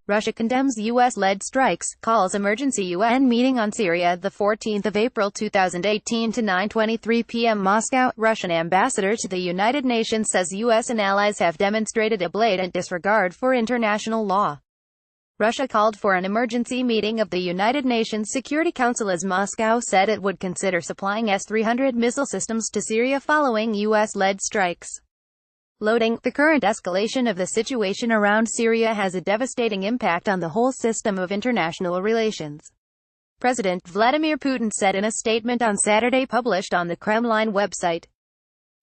Russia condemns U.S.-led strikes, calls emergency UN meeting on Syria. The 14th of April 2018 to 9:23 p.m. Moscow. Russian ambassador to the United Nations says U.S. and allies have demonstrated a blatant disregard for international law. Russia called for an emergency meeting of the United Nations Security Council as Moscow said it would consider supplying S-300 missile systems to Syria following U.S.-led strikes. Loading, the current escalation of the situation around Syria has a devastating impact on the whole system of international relations. President Vladimir Putin said in a statement on Saturday published on the Kremlin website.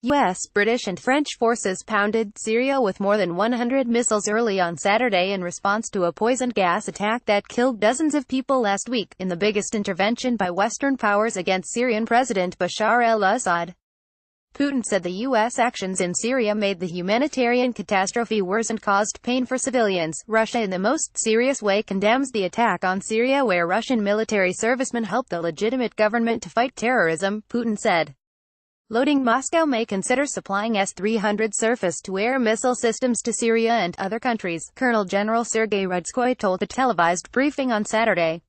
U.S., British and French forces pounded Syria with more than 100 missiles early on Saturday in response to a poison gas attack that killed dozens of people last week, in the biggest intervention by Western powers against Syrian President Bashar al-Assad. Putin said the U.S. actions in Syria made the humanitarian catastrophe worse and caused pain for civilians. Russia in the most serious way condemns the attack on Syria where Russian military servicemen helped the legitimate government to fight terrorism, Putin said. Loading, Moscow may consider supplying S-300 surface-to-air missile systems to Syria and other countries, Colonel General Sergei Rudskoy told a televised briefing on Saturday.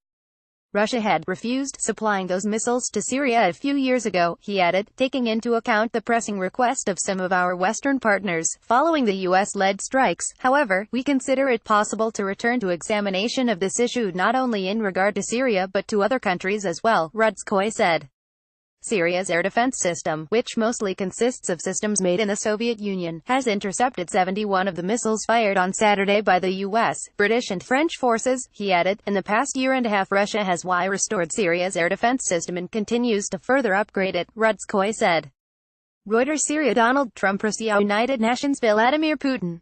Russia had refused supplying those missiles to Syria a few years ago, he added, taking into account the pressing request of some of our Western partners, following the U.S.-led strikes. However, we consider it possible to return to examination of this issue not only in regard to Syria but to other countries as well, Rudskoy said. Syria's air defense system, which mostly consists of systems made in the Soviet Union, has intercepted 71 of the missiles fired on Saturday by the U.S., British and French forces, he added. In the past year and a half Russia has restored Syria's air defense system and continues to further upgrade it, Rudskoy said. Reuters. Syria. Donald Trump. Russia. United Nations. Vladimir Putin.